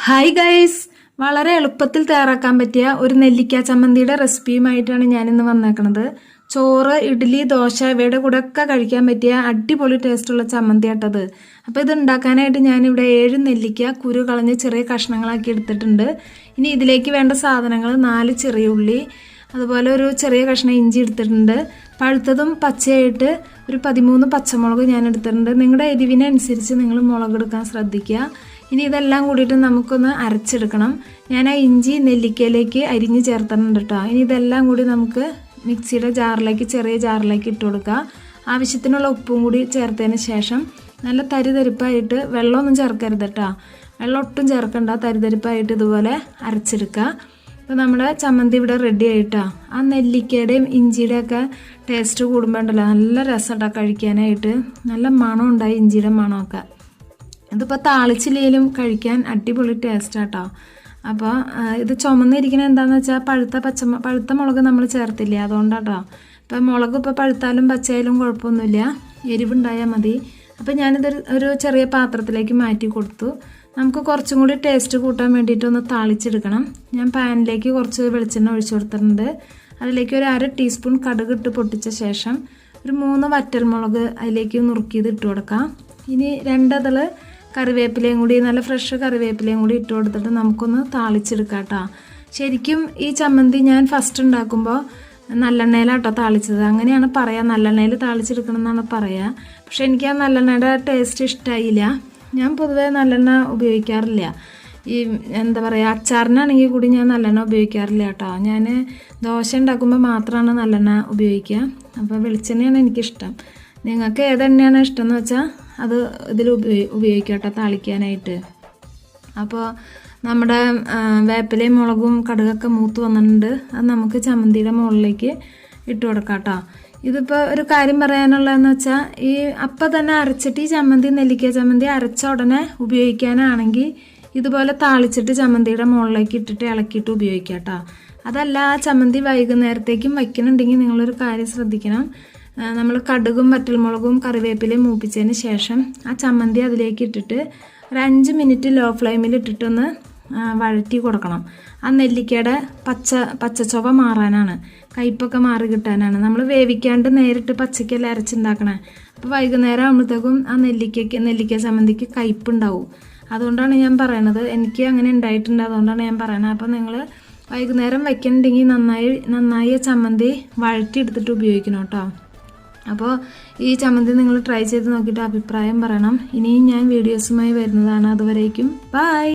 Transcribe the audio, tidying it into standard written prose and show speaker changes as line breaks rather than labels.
Hi guys, വളരെ എളുപ്പത്തിൽ തയ്യാറാക്കാൻ പറ്റിയ ഒരു നെല്ലിക്ക ചമ്മന്തിയുടെ റെസിപ്പിയുമായിട്ടാണ് ഞാനിന്ന് വന്നേക്കുന്നത്. ചോറ്, ഇഡ്ഡലി, ദോശ ഇവയുടെ കൂടെ ഒക്കെ കഴിക്കാൻ പറ്റിയ അടിപൊളി ടേസ്റ്റുള്ള ചമ്മന്തി ആട്ടത്. അപ്പോൾ ഇത് ഉണ്ടാക്കാനായിട്ട് ഞാനിവിടെ 7 നെല്ലിക്ക കുരു കളഞ്ഞ് ചെറിയ കഷ്ണങ്ങളാക്കി എടുത്തിട്ടുണ്ട്. ഇനി ഇതിലേക്ക് വേണ്ട സാധനങ്ങൾ 4 ചെറിയ ഉള്ളി, അതുപോലെ ഒരു ചെറിയ കഷ്ണം ഇഞ്ചി എടുത്തിട്ടുണ്ട്. പഴുത്തതും പച്ചയായിട്ട് ഒരു 13 പച്ചമുളക് ഞാൻ എടുത്തിട്ടുണ്ട്. നിങ്ങളുടെ എരിവിനനുസരിച്ച് നിങ്ങൾ മുളക് എടുക്കാൻ ശ്രദ്ധിക്കുക. ഇനി ഇതെല്ലാം കൂടിയിട്ട് നമുക്കൊന്ന് അരച്ചെടുക്കണം. ഞാൻ ആ ഇഞ്ചി നെല്ലിക്കയിലേക്ക് അരിഞ്ഞ് ചേർത്തിട്ടുണ്ട് കേട്ടോ. ഇനി ഇതെല്ലാം കൂടി നമുക്ക് മിക്സിയുടെ ജാറിലേക്ക്, ചെറിയ ജാറിലേക്ക് ഇട്ട് കൊടുക്കുക. ആവശ്യത്തിനുള്ള ഉപ്പും കൂടി ചേർത്തതിന് ശേഷം നല്ല തരിതരിപ്പായിട്ട്, വെള്ളമൊന്നും ചേർക്കരുത് കേട്ടോ, വെള്ളം ഒട്ടും ചേർക്കണ്ട, തരിതരിപ്പായിട്ട് ഇതുപോലെ അരച്ചെടുക്കുക. അപ്പോൾ നമ്മുടെ ചമ്മന്തി ഇവിടെ റെഡി ആയിട്ടാ. ആ നെല്ലിക്കയുടെയും ഇഞ്ചിയുടെയും ഒക്കെ ടേസ്റ്റ് കൂടുമ്പോൾ ഉണ്ടല്ലോ നല്ല രസമായിട്ടാണ് കഴിക്കാനായിട്ട്. നല്ല മണം ഉണ്ടായി, ഇഞ്ചിയുടെ മണമൊക്കെ. ഇതിപ്പോൾ താളിച്ചില്ലേലും കഴിക്കാൻ അടിപൊളി ടേസ്റ്റാട്ടോ. അപ്പോൾ ഇത് ചുമന്നിരിക്കുന്നത് എന്താണെന്ന് വെച്ചാൽ പഴുത്ത മുളക് നമ്മൾ ചേർത്തില്ലേ, അതുകൊണ്ടാട്ടോ. ഇപ്പം മുളക് ഇപ്പോൾ പഴുത്താലും പച്ചയായാലും കുഴപ്പമൊന്നുമില്ല, എരിവുണ്ടായാൽ മതി. അപ്പോൾ ഞാനിതൊരു ചെറിയ പാത്രത്തിലേക്ക് മാറ്റി കൊടുത്തു. നമുക്ക് കുറച്ചും കൂടി ടേസ്റ്റ് കൂട്ടാൻ വേണ്ടിയിട്ടൊന്ന് താളിച്ചെടുക്കണം. ഞാൻ പാനിലേക്ക് കുറച്ച് വെളിച്ചെണ്ണ ഒഴിച്ചു കൊടുത്തിട്ടുണ്ട്. അതിലേക്ക് ഒരു 1/2 ടീസ്പൂൺ കടുക് ഇട്ട് പൊട്ടിച്ച ശേഷം ഒരു 3 വറ്റൽമുളക് അതിലേക്ക് നുറുക്കിയത് ഇട്ട് കൊടുക്കാം. ഇനി 2 കറിവേപ്പിലയും കൂടി, നല്ല ഫ്രഷ് കറിവേപ്പിലയും കൂടി ഇട്ട് കൊടുത്തിട്ട് നമുക്കൊന്ന് താളിച്ചെടുക്കാം കേട്ടോ. ശരിക്കും ഈ ചമ്മന്തി ഞാൻ ഫസ്റ്റ് ഉണ്ടാക്കുമ്പോൾ നല്ലെണ്ണയിലാട്ടോ താളിച്ചത്. അങ്ങനെയാണ് പറയുക, നല്ലെണ്ണയിൽ താളിച്ചെടുക്കണം എന്നാണ് പറയുക. പക്ഷെ എനിക്ക് ആ നല്ലെണ്ണയുടെ ടേസ്റ്റ് ഇഷ്ടമായില്ല. ഞാൻ പൊതുവേ നല്ലെണ്ണ ഉപയോഗിക്കാറില്ല. ഈ എന്താ പറയുക, അച്ചാറിനാണെങ്കിൽ കൂടി ഞാൻ നല്ലെണ്ണ ഉപയോഗിക്കാറില്ല കേട്ടോ. ഞാൻ ദോശ ഉണ്ടാക്കുമ്പോൾ മാത്രമാണ് നല്ലെണ്ണ ഉപയോഗിക്കുക. അപ്പോൾ വെളിച്ചെണ്ണയാണ് എനിക്കിഷ്ടം. നിങ്ങൾക്ക് ഏതെണ്ണയാണ് ഇഷ്ടമെന്ന് വെച്ചാൽ അത് ഇതിൽ ഉപയോഗിക്കാം കേട്ടോ താളിക്കാനായിട്ട്. അപ്പോൾ നമ്മുടെ വേപ്പിലയും മുളകും കടുകൊക്കെ മൂത്ത് വന്നിട്ടുണ്ട്. അത് നമുക്ക് ചമ്മന്തിയുടെ മുകളിലേക്ക് ഇട്ട് കൊടുക്കാം കേട്ടോ. ഇതിപ്പോൾ ഒരു കാര്യം പറയാനുള്ളതെന്ന് വെച്ചാൽ, ഈ അപ്പം തന്നെ അരച്ചിട്ട് ഈ ചമ്മന്തി, നെല്ലിക്ക ചമ്മന്തി അരച്ച ഉടനെ ഉപയോഗിക്കാനാണെങ്കിൽ ഇതുപോലെ താളിച്ചിട്ട് ചമ്മന്തിയുടെ മുകളിലേക്ക് ഇട്ടിട്ട് ഇളക്കിയിട്ട് ഉപയോഗിക്കാം കേട്ടോ. അതല്ല, ആ ചമ്മന്തി വൈകുന്നേരത്തേക്കും വയ്ക്കുന്നുണ്ടെങ്കിൽ നിങ്ങളൊരു കാര്യം ശ്രദ്ധിക്കണം. നമ്മൾ കടുകും വറ്റൽമുളകും കറിവേപ്പിലയും മൂപ്പിച്ചതിന് ശേഷം ആ ചമ്മന്തി അതിലേക്ക് ഇട്ടിട്ട് ഒരു 5 മിനിറ്റ് ലോ ഫ്ലെയിമിൽ ഇട്ടിട്ടൊന്ന് വഴറ്റി കൊടുക്കണം. ആ നെല്ലിക്കയുടെ പച്ചച്ചൊവ മാറാനാണ്, കയ്പ്പൊക്കെ മാറി കിട്ടാനാണ്. നമ്മൾ വേവിക്കാണ്ട് നേരിട്ട് പച്ചയ്ക്കല്ല അരച്ചുണ്ടാക്കണേ. അപ്പോൾ വൈകുന്നേരം ആകുമ്പോഴത്തേക്കും ആ നെല്ലിക്ക ചമ്മന്തിക്ക് കയ്പ്പുണ്ടാവും. അതുകൊണ്ടാണ് ഞാൻ പറയണത്. എനിക്ക് അങ്ങനെ ഉണ്ടായിട്ടുണ്ട്, അതുകൊണ്ടാണ് ഞാൻ പറയണത്. അപ്പോൾ നിങ്ങൾ വൈകുന്നേരം വയ്ക്കണമെങ്കിൽ നന്നായി ചമ്മന്തി വഴറ്റി എടുത്തിട്ട് ഉപയോഗിക്കണം കേട്ടോ. അപ്പോൾ ഈ ചമ്മന്തി നിങ്ങൾ ട്രൈ ചെയ്ത് നോക്കിയിട്ട് അഭിപ്രായം പറയണം. ഇനിയും ഞാൻ വീഡിയോസുമായി വരുന്നതാണ്. അതുവരേക്കും ബൈ.